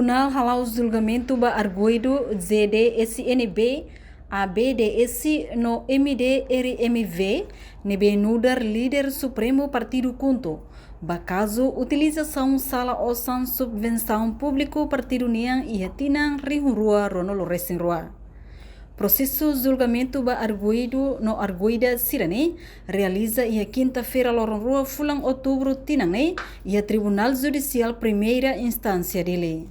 Tribunal halau julgamento ba arguido ZD-SNB ABDS no MD-RMV nebe nudar líder supremo partido Kunto. Ba caso utilização sala osan subvenção público partido niang e tinang rihurua ronolo resinrua. Processo julgamento ba arguido no arguida sirane realiza ia quinta-feira loronrua fulang outubro tinangne ia Tribunal Judicial Primeira Instância dele.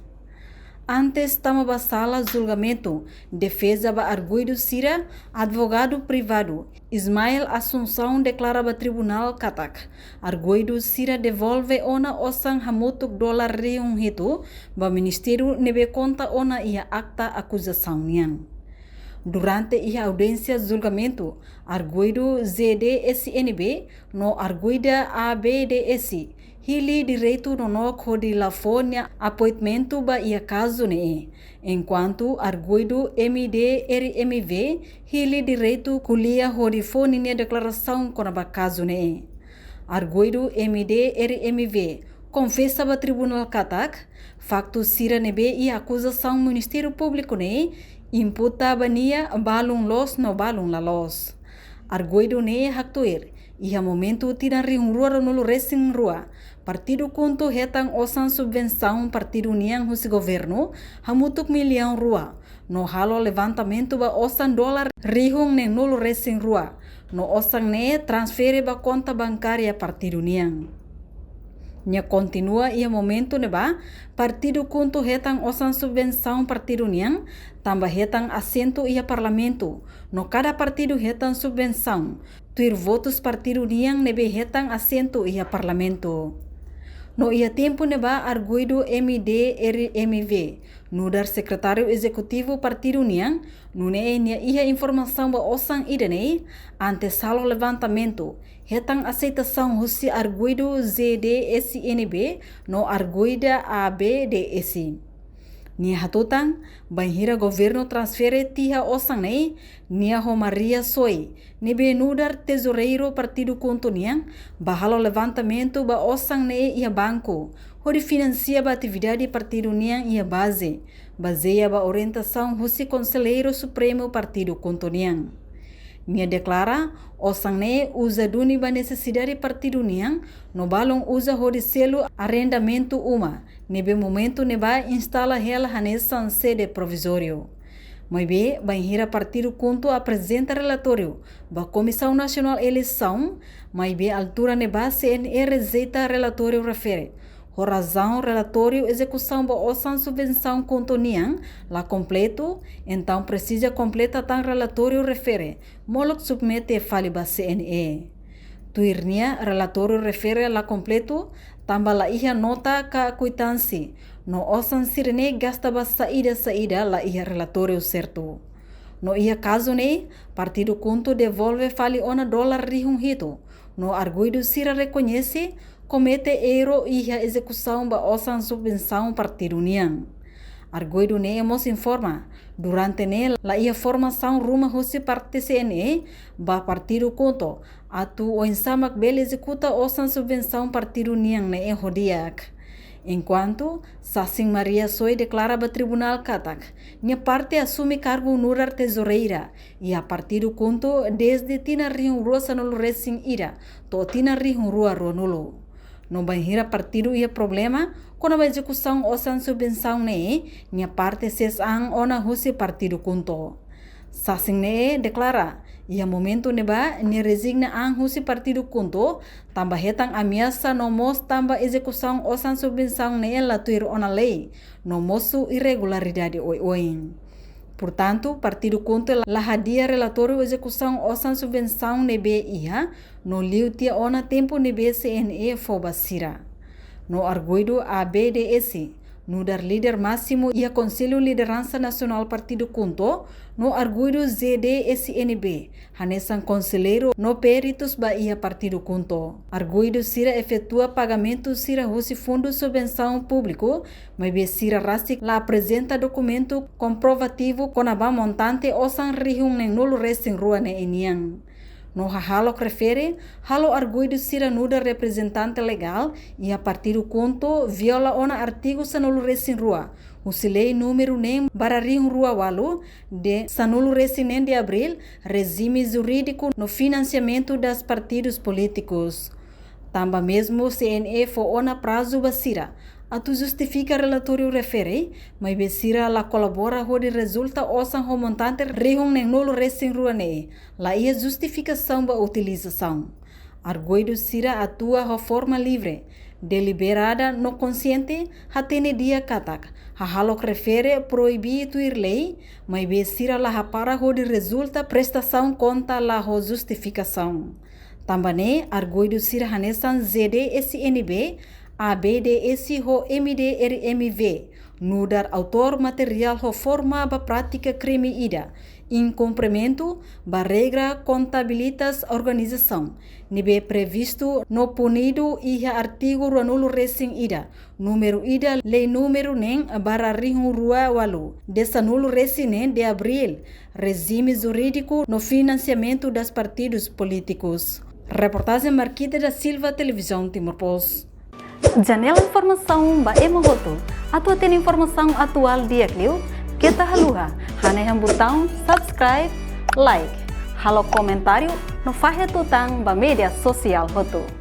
Antes tama ba sala julgamento, defesa ba arguido sira, advogado privado, Ismael Assunção declara ba tribunal katak. Arguido sira devolve ona osang hamutuk dolar riung hitu, ba ministério nebe conta ona ia akta acusação niang. Durante a audiência de julgamento, arguido ZD-SNB no arguida ABDS, hili direito no nok de lafonia appointmento ba ia caso ne, enquanto arguido MD-RMV hili direito kulia hodi fonia declaração kona ba caso ne. Arguido MD-RMV confessa ba tribunal katak, facto sira nebe e acusação Ministério Público ne, imputa bania balung los no balung la los. Arguido ne haktuir, iha momento tiran rihungrua no resing rua. Partido Kunto hetang osan subvenção partido niang husi governo, hamutuk milhão rua. No halo levantamento ba osan dolar rihung ne nulo resing rua. No osan ne transfere ba conta bancária partido niang. Nya continua ia momento neba partido Kunto hetang osan subvenção partido niang tambah hetang assento ia parlamento no cada partido hetang subvenção tuir votos partido niang nebe hetang assento ia parlamento no ia tempo neba arguido MD-RMV nudar secretário executivo partido niang nune nia ia informação ba osan idane ante salo levantamento hetang aceitação husi arguido ZD-SNB no arguida ABDS. Nia hatutang, banhira governo transfere tiha osang nei, nia ho Maria Soy, nebe nudar tesoureiro partido Kunto niang, bahalo levantamento ba osang nei ia banco, hori financia ba atividade partido niang ia base, baseia ba orientação husi conselheiro supremo partido Kunto niang. Nia declara, osang ne usa duni ba necessidade partido niang, no balong usa hodi selo arrendamento uma, nebe momento neba instala hela hanesan sede provisório. Mas be, banhira partido Kunto apresenta relatório, ba Comissão Nacional Eleição, mas be altura neba CNE rejeita relatório refere. O razão relatório execução ba osan subvenção Kunto niang lá completo, então precisa completa tan relatório refere, molok submete fali ba CNE. Tuirnia relatório refere lá completo, tamba la iha nota ka quitansi, no osan sirene gasta ba saída la iha relatório certo. No iha caso ne, partido Kunto devolve fali ona dolar rihung hito, no arguido sira reconhece, comete erro e a execução ba osan subvenção partido niang. Arguido ne mos informa, durante ne la ia formação ruma husi parte CNE ba partido Kunto, atu o insamak bele executa osan subvenção partido niang ne e hodiak. Enquanto, Sassin Maria Soy declara ba tribunal katak, nia parte assume cargo nurar tesoureira, e a partido Kunto desde tina rihung rua sanolo resing ira, to tina rihung rua ronolo. No banhira partido ia problema, quando a execução osan subvenção ne, nia parte sesang ona husi partido Kunto. Sasing ne declara, ia momento neba ni resigna ang husi partido Kunto, tamba hetang ameaça no mos tamba execução osan subvenção ne la tuir ona lei, no mosu irregularidade oi. Portanto, partido Kunto la hadia relatório execução osan subvenção nebe ia, no liu tia ona tempo nebe CNE fobasira. No arguido ABDS, no dar líder máximo e a Conselho Liderança Nacional Partido Kunto, no arguido ZD-SNB, hanesan conselheiro no peritos ba ia Partido Kunto. Arguido sira efetua pagamento sira husi fundo subvenção público, mas be sira rasik la apresenta documento comprovativo com a montante osan rihung neng nulo resing rua ne eniang. No halo refere, halo arguido sira nuda representante legal e a Partido Kunto viola ona artigo sanolo resin rua, O lei número nem bararinho rua walu de sanulo resinen de abril regime jurídico no financiamento das partidos políticos. Tamba mesmo CNE ona prazo basira. Atu justifica relatório refere, mas besira la colabora de resulta osan ho montante rihung nem nulo resin ruane. La ia justificação ba utilização. Arguido sira atua ho forma livre, deliberada no consciente, hatene dia katak. Halok refere proibir tuir lei, mas besira la hapara ho de resulta prestação conta la ho justificação. Também arguido sira hanesan ZD SNB, ABDS ho MDRMV, nudar autor material ho forma ba prática crime ida, em cumprimento ba regra contabilitas organização, nibe previsto no punido iha artigo ruanulo racing ida, número ida lei número nem bararrihu rua walu, desanulo racing de abril, regime jurídico no financiamento das partidos políticos. Reportagem Marquita da Silva, Televisão Timor-Post. Janela informação ba emohoto. Atua tem informação atual dia clio. Kita haluha. Haneham botão subscribe, like. Halo comentário no fahe tutang ba media sosial hoto.